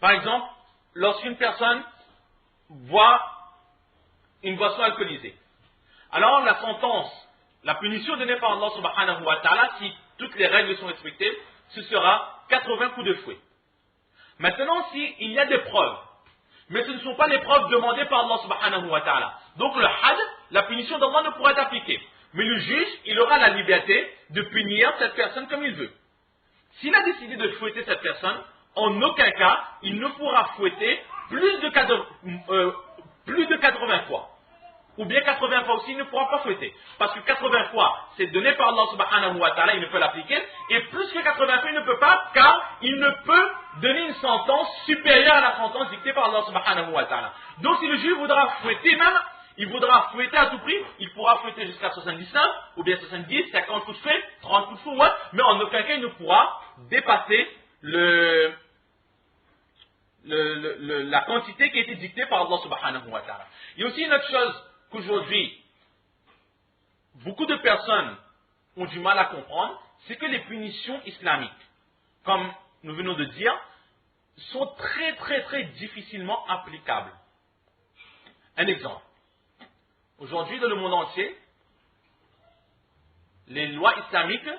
Par exemple, lorsqu'une personne boit une boisson alcoolisée, alors la sentence, la punition donnée par Allah subhanahu wa ta'ala, si toutes les règles sont respectées, ce sera 80 coups de fouet. Maintenant, s'il y a des preuves, mais ce ne sont pas les preuves demandées par Allah subhanahu wa ta'ala, donc le had, la punition d'Allah ne pourra être appliquée. Mais le juge, il aura la liberté de punir cette personne comme il veut. S'il a décidé de fouetter cette personne, en aucun cas, il ne pourra fouetter plus de 80 fois. Ou bien 80 fois aussi, il ne pourra pas fouetter. Parce que 80 fois, c'est donné par Allah subhanahu wa ta'ala, il ne peut l'appliquer. Et plus que 80 fois, il ne peut pas, car il ne peut donner une sentence supérieure à la sentence dictée par Allah subhanahu wa ta'ala. Donc si le juge voudra fouetter même, il voudra fouetter à tout prix, il pourra fouetter jusqu'à 79, ou bien 70, 50 coups de fouet, 30 coups de fouet, ouais, mais en aucun cas il ne pourra dépasser la quantité qui a été dictée par Allah subhanahu wa ta'ala. Il y a aussi une autre chose qu'aujourd'hui, beaucoup de personnes ont du mal à comprendre, c'est que les punitions islamiques, comme nous venons de dire, sont très très très difficilement applicables. Un exemple. Aujourd'hui, dans le monde entier, les lois islamiques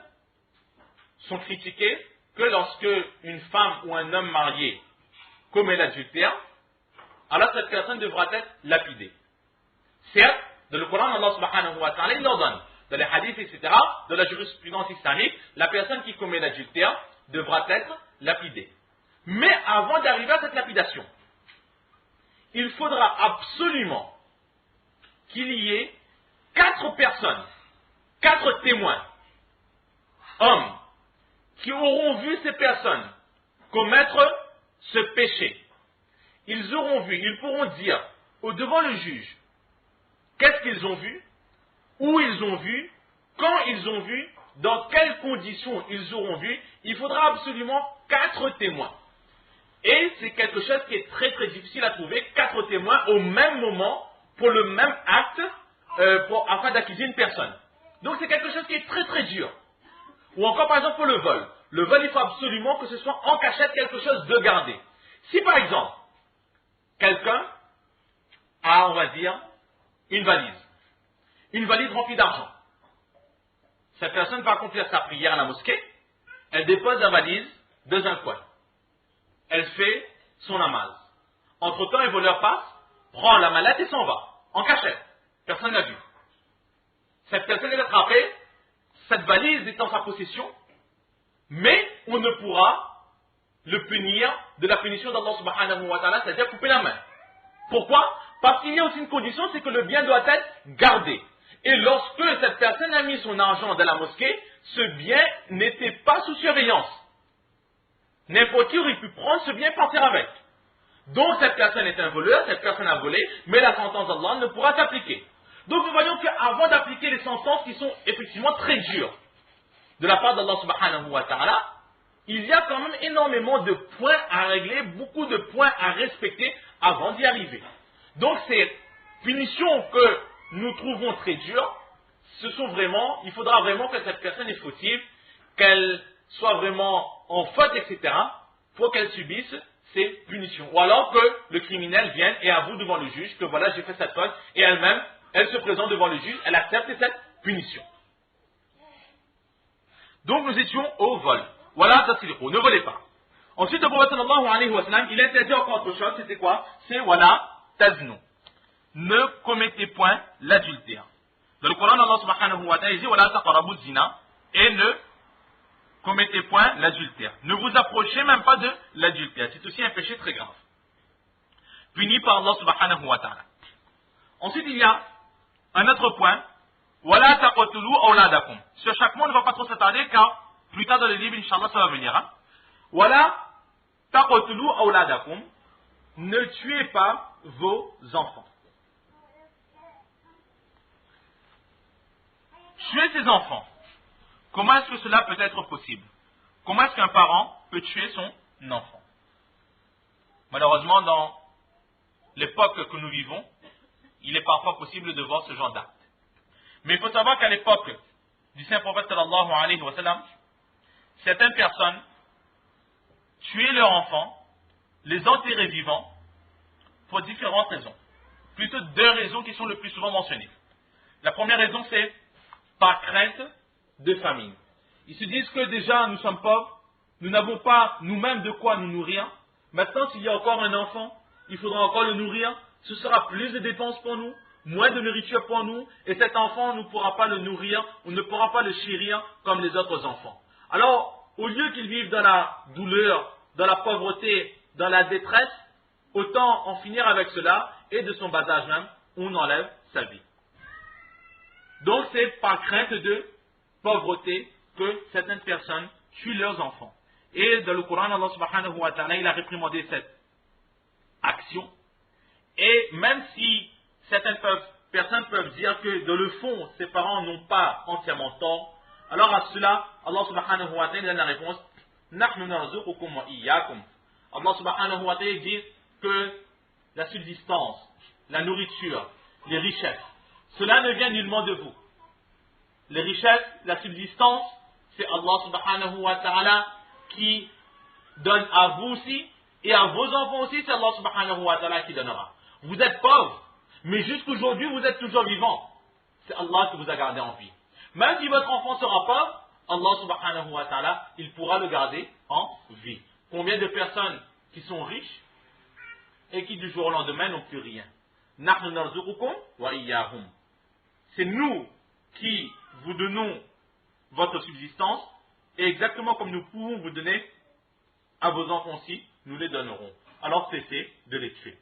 sont critiquées que lorsque une femme ou un homme marié commet l'adultère, alors cette personne devra être lapidée. Certes, dans le Coran, Allah subhanahu wa ta'ala, il l'ordonne. Dans les hadiths, etc., de la jurisprudence islamique, la personne qui commet l'adultère devra être lapidée. Mais avant d'arriver à cette lapidation, il faudra absolument qu'il y ait 4 personnes, 4 témoins, hommes, qui auront vu ces personnes commettre ce péché. Ils auront vu, ils pourront dire devant le juge qu'est-ce qu'ils ont vu, où ils ont vu, quand ils ont vu, dans quelles conditions ils auront vu. Il faudra absolument 4 témoins. Et c'est quelque chose qui est très très difficile à trouver, 4 témoins au même moment pour le même acte afin d'accuser une personne. Donc c'est quelque chose qui est très très dur. Ou encore par exemple pour le vol. Le vol, il faut absolument que ce soit en cachette quelque chose de gardé. Si par exemple, quelqu'un a, on va dire, une valise remplie d'argent. Cette personne va accomplir sa prière à la mosquée, elle dépose la valise dans un coin. Elle fait son namaz. Entre-temps, un voleur passe, prend la mallette et s'en va, en cachette. Personne n'a vu. Cette personne est attrapée, cette valise est en sa possession, mais on ne pourra le punir de la punition d'Allah subhanahu wa ta'ala, c'est-à-dire couper la main. Pourquoi? Parce qu'il y a aussi une condition, c'est que le bien doit être gardé. Et lorsque cette personne a mis son argent dans la mosquée, ce bien n'était pas sous surveillance. N'importe qui aurait pu prendre ce bien et partir avec. Donc cette personne est un voleur, cette personne a volé, mais la sentence d'Allah ne pourra s'appliquer. Donc nous voyons qu'avant d'appliquer les sentences qui sont effectivement très dures de la part d'Allah subhanahu wa ta'ala, il y a quand même énormément de points à régler, beaucoup de points à respecter avant d'y arriver. Donc ces punitions que nous trouvons très dures, il faudra vraiment que cette personne est fautive, qu'elle soit vraiment en faute, etc., pour qu'elle subisse ces punitions. Ou alors que le criminel vienne et avoue devant le juge que voilà, j'ai fait cette faute, et elle-même, elle se présente devant le juge, elle accepte cette punition. Donc nous étions au vol. Voilà, tasriqu, ne volez pas. Ensuite, le prophète sallallahu alayhi wa sallam, il interdit encore autre chose, c'était quoi? C'est voilà, taznu. Ne commettez point l'adultère. Dans le Coran, Allah subhanahu wa ta'ala dit voilà, taqrabu zina, et ne commettez point l'adultère. Ne vous approchez même pas de l'adultère. C'est aussi un péché très grave, puni par Allah subhanahu wa ta'ala. Ensuite, il y a un autre point. Wala taqtulu awladakum. Sur chaque mot, on ne va pas trop s'attarder car plus tard dans le livre, Inch'Allah, ça va venir. Wala taqtulu awladakum. Ne tuez pas vos enfants. Tuer ses enfants. Comment est-ce que cela peut être possible? Comment est-ce qu'un parent peut tuer son enfant? Malheureusement, dans l'époque que nous vivons, il est parfois possible de voir ce genre d'acte. Mais il faut savoir qu'à l'époque du saint prophète sallallahu alayhi wa sallam, certaines personnes tuaient leurs enfants les enterrer vivants pour différentes raisons. Plutôt deux raisons qui sont le plus souvent mentionnées. La première raison, c'est par crainte de famine. Ils se disent que déjà nous sommes pauvres, nous n'avons pas nous-mêmes de quoi nous nourrir. Maintenant, s'il y a encore un enfant, il faudra encore le nourrir. Ce sera plus de dépenses pour nous, moins de nourriture pour nous, et cet enfant ne pourra pas le nourrir, on ne pourra pas le chérir comme les autres enfants. Alors, au lieu qu'ils vivent dans la douleur, dans la pauvreté, dans la détresse, autant en finir avec cela, et de son bas âge même, on enlève sa vie. Donc c'est par crainte de pauvreté que certaines personnes tuent leurs enfants. Et dans le Coran, Allah subhanahu wa ta'ala, il a réprimandé cette action. Et même si certaines personnes peuvent dire que dans le fond, ses parents n'ont pas entièrement tort, alors à cela, Allah subhanahu wa ta'ala donne la réponse, Nahnu narzuqukum wa iyyakum. Allah subhanahu wa ta'ala dit que la subsistance, la nourriture, les richesses, cela ne vient nullement de vous. Les richesses, la subsistance, c'est Allah subhanahu wa ta'ala qui donne à vous aussi, et à vos enfants aussi, c'est Allah subhanahu wa ta'ala qui donnera. Vous êtes pauvres, mais jusqu'aujourd'hui, vous êtes toujours vivants. C'est Allah qui vous a gardé en vie. Même si votre enfant sera pauvre, Allah subhanahu wa ta'ala, il pourra le garder en vie. Combien de personnes qui sont riches et qui du jour au lendemain n'ont plus rien? Nahnu narzuqukum wa iyyahum. C'est nous qui vous donnons votre subsistance, et exactement comme nous pouvons vous donner à vos enfants aussi, nous les donnerons. Alors cessez de les tuer.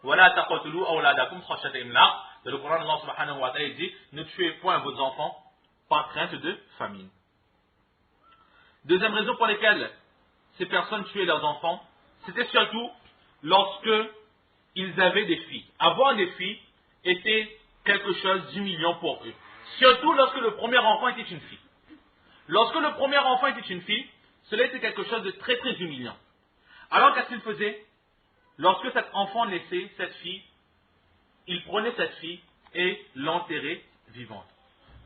Voilà taqatulu awladakum khashyata imlaq. Dans le Coran, Allah subhanahu wa ta'ala dit, ne tuez point vos enfants par crainte de famine. Deuxième raison pour laquelle ces personnes tuaient leurs enfants, c'était surtout lorsque ils avaient des filles. Avoir des filles était quelque chose d'humiliant pour eux. Surtout lorsque le premier enfant était une fille. Lorsque le premier enfant était une fille, cela était quelque chose de très très humiliant. Alors qu'est-ce qu'il faisait? Lorsque cet enfant naissait, cette fille, il prenait cette fille et l'enterrait vivante.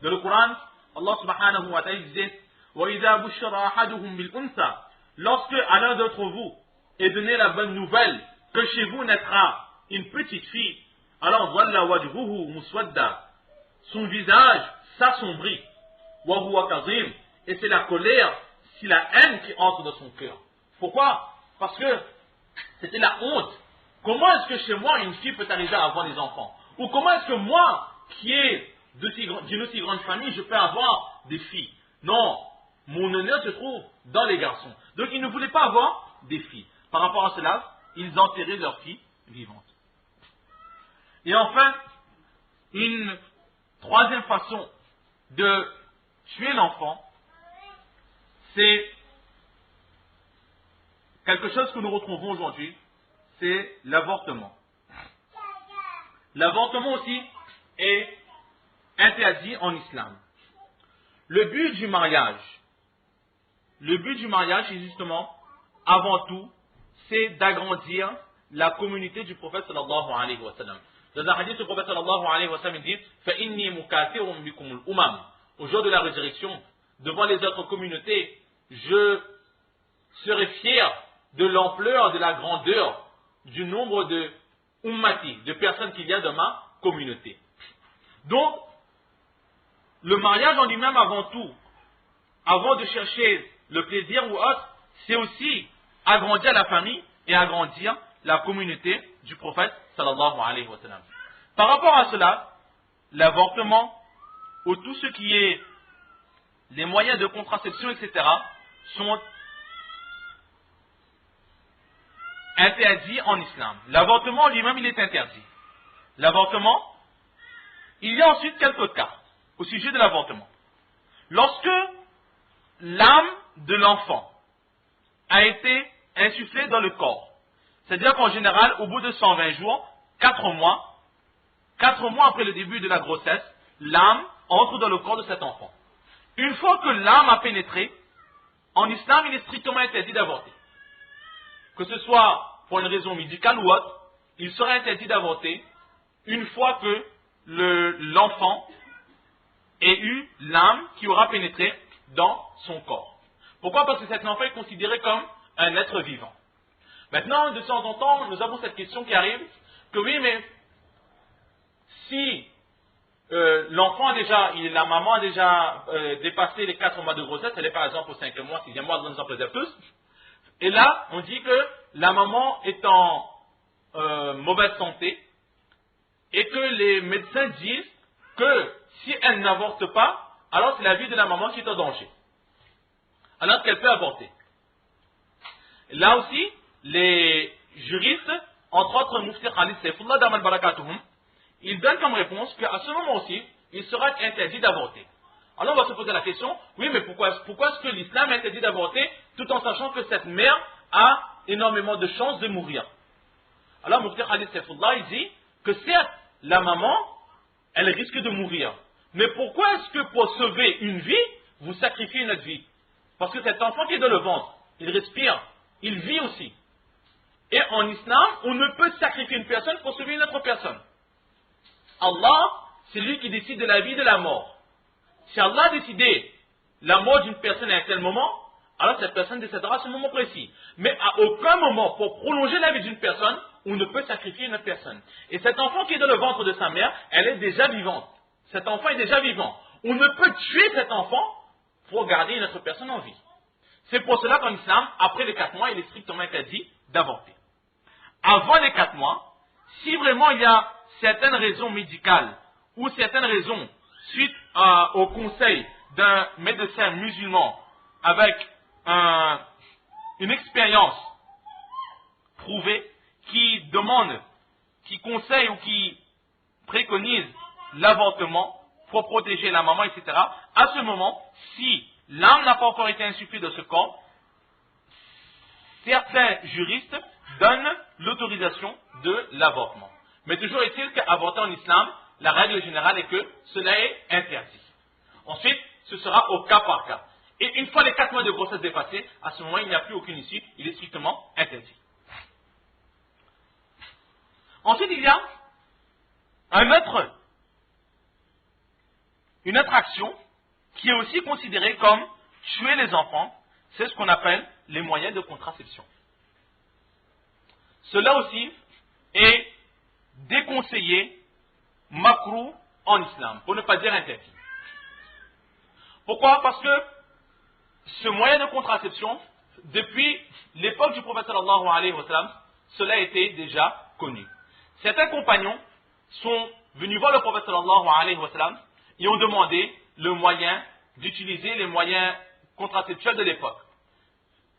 Dans le Coran, Allah subhanahu wa ta'ala disait وَإِذَا بُشِّرَ أَحَدُهُمْ بِالْأُنْثَى. Lorsque à l'un d'entre vous est donné la bonne nouvelle que chez vous naîtra une petite fille, alors ظَلَّ وَجْهُهُ مُسْوَدًّا. Son visage s'assombrit. وَهُوَ كَظِيمٌ. Et c'est la colère, c'est la haine qui entre dans son cœur. Pourquoi? Parce que c'était la honte. Comment est-ce que chez moi une fille peut arriver à avoir des enfants? Ou comment est-ce que moi, qui est d'une aussi grande famille, je peux avoir des filles? Non, mon honneur se trouve dans les garçons. Donc ils ne voulaient pas avoir des filles. Par rapport à cela, ils enterraient leurs filles vivantes. Et enfin, une troisième façon de tuer l'enfant, c'est quelque chose que nous retrouvons aujourd'hui, c'est l'avortement. L'avortement aussi est interdit en islam. Le but du mariage est justement, avant tout, c'est d'agrandir la communauté du prophète sallallahu alayhi wa sallam. Dans un hadith, le prophète sallallahu alayhi wa sallam dit فَإِنِّي مُكَاثِرٌ بِكُمُ الْأُمَمِ. Au jour de la résurrection, devant les autres communautés, je serai fier de l'ampleur, de la grandeur, du nombre de ummati, de personnes qu'il y a dans ma communauté. Donc, le mariage en lui-même avant tout, avant de chercher le plaisir ou autre, c'est aussi agrandir la famille et agrandir la communauté du prophète sallallahu alayhi wa sallam. Par rapport à cela, l'avortement, ou tout ce qui est les moyens de contraception, etc., sont interdits en islam. L'avortement lui-même, il est interdit. L'avortement, il y a ensuite quelques cas au sujet de l'avortement. Lorsque l'âme de l'enfant a été insufflée dans le corps, c'est-à-dire qu'en général, au bout de 120 jours, 4 mois après le début de la grossesse, l'âme entre dans le corps de cet enfant. Une fois que l'âme a pénétré, en islam, il est strictement interdit d'avorter. Que ce soit pour une raison médicale ou autre, il sera interdit d'avorter une fois que l'enfant ait eu l'âme qui aura pénétré dans son corps. Pourquoi? Parce que cet enfant est considéré comme un être vivant. Maintenant, de temps en temps, nous avons cette question qui arrive, que oui, mais si l'enfant a déjà, la maman a déjà dépassé les 4 mois de grossesse, elle est par exemple au 5e mois, 6e mois, nous en préserve tous, et là, on dit que la maman est en mauvaise santé, et que les médecins disent que si elle n'avorte pas, alors c'est la vie de la maman qui est en danger. Alors qu'elle peut avorter. Là aussi, les juristes, entre autres Mufti Khalid Saifullah Damal Barakatuhum, ils donnent comme réponse qu'à ce moment aussi, il sera interdit d'avorter. Alors on va se poser la question, oui, mais pourquoi est-ce que l'islam interdit d'avorter tout en sachant que cette mère a énormément de chances de mourir? Alors Mufti Khalid Saifullah, il dit que certes, la maman, elle risque de mourir. Mais pourquoi est-ce que pour sauver une vie, vous sacrifiez une autre vie? Parce que cet enfant qui est dans le ventre, il respire, il vit aussi. Et en islam, on ne peut sacrifier une personne pour sauver une autre personne. Allah, c'est lui qui décide de la vie et de la mort. Si Allah a décidé la mort d'une personne à un tel moment, alors cette personne décédera à ce moment précis. Mais à aucun moment, pour prolonger la vie d'une personne, on ne peut sacrifier une autre personne. Et cet enfant qui est dans le ventre de sa mère, elle est déjà vivante. Cet enfant est déjà vivant. On ne peut tuer cet enfant pour garder une autre personne en vie. C'est pour cela qu'en islam, après les 4 mois, il est strictement interdit d'avorter. Avant les 4 mois, si vraiment il y a certaines raisons médicales ou certaines raisons suite au conseil d'un médecin musulman avec une expérience prouvée qui demande, qui conseille ou qui préconise l'avortement pour protéger la maman, etc. À ce moment, si l'âme n'a pas encore été insufflée de ce corps, certains juristes donnent l'autorisation de l'avortement. Mais toujours est-il qu'avorter en islam, la règle générale est que cela est interdit. Ensuite, ce sera au cas par cas. Et une fois les 4 mois de grossesse dépassés, à ce moment, il n'y a plus aucune issue, il est strictement interdit. Ensuite, il y a une autre action qui est aussi considérée comme tuer les enfants, c'est ce qu'on appelle les moyens de contraception. Cela aussi est déconseillé, makrou en islam, pour ne pas dire interdit. Pourquoi? Parce que ce moyen de contraception, depuis l'époque du prophète sallallahu alayhi wa sallam, cela a été déjà connu. Certains compagnons sont venus voir le prophète sallallahu alayhi wa sallam et ont demandé le moyen d'utiliser les moyens contraceptuels de l'époque.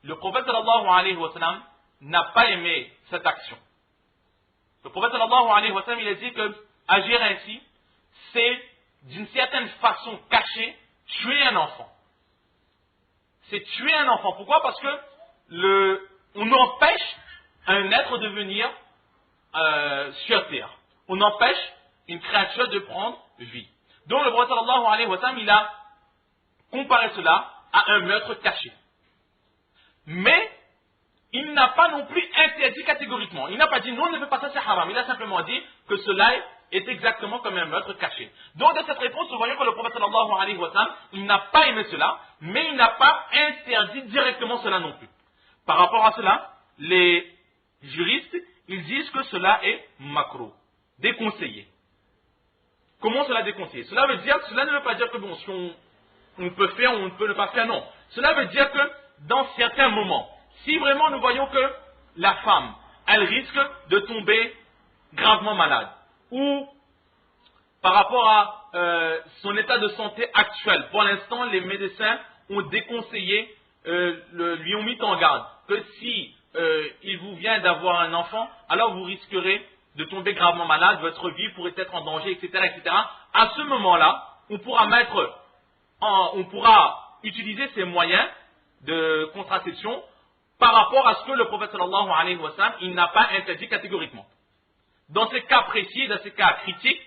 Le prophète sallallahu alayhi wa sallam n'a pas aimé cette action. Le prophète sallallahu alayhi wa sallam, il a dit que agir ainsi, c'est d'une certaine façon cachée tuer un enfant. C'est tuer un enfant. Pourquoi? Parce que on empêche un être de venir sur terre. On empêche une créature de prendre vie. Donc le prophète sallallahu alayhi wa sallam, il a comparé cela à un meurtre caché. Mais il n'a pas non plus interdit catégoriquement. Il n'a pas dit non, ne fais pas ça, c'est haram. Il a simplement dit que cela est exactement comme un meurtre caché. Donc de cette réponse, nous voyons que le prophète sallallahu alayhi wa sallam, il n'a pas aimé cela, mais il n'a pas interdit directement cela non plus. Par rapport à cela, les juristes, ils disent que cela est makro, déconseillé. Comment cela déconseillé? Cela ne veut pas dire que bon, si on peut faire ou on ne peut ne pas faire, non. Cela veut dire que dans certains moments, si vraiment nous voyons que la femme, elle risque de tomber gravement malade, ou par rapport à son état de santé actuel, pour l'instant les médecins ont déconseillé, lui ont mis en garde, que si il vous vient d'avoir un enfant, alors vous risquerez de tomber gravement malade, votre vie pourrait être en danger, etc., etc. À ce moment-là, on pourra utiliser ces moyens de contraception par rapport à ce que le prophète sallallahu alayhi wa sallam, il n'a pas interdit catégoriquement. Dans ces cas précis, dans ces cas critiques,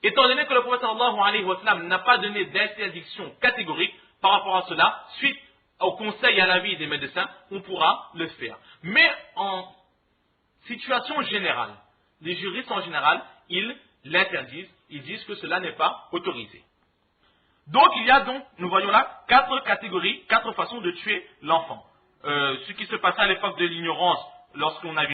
étant donné que le prophète sallallahu alayhi wa sallam n'a pas donné d'interdiction catégorique par rapport à cela, suite au conseil et à l'avis des médecins, on pourra le faire. Mais en situation générale, les juristes en général, ils l'interdisent, ils disent que cela n'est pas autorisé. Donc il y a donc, nous voyons là, 4 catégories, 4 façons de tuer l'enfant. Ce qui se passait à l'époque de l'ignorance lorsqu'on a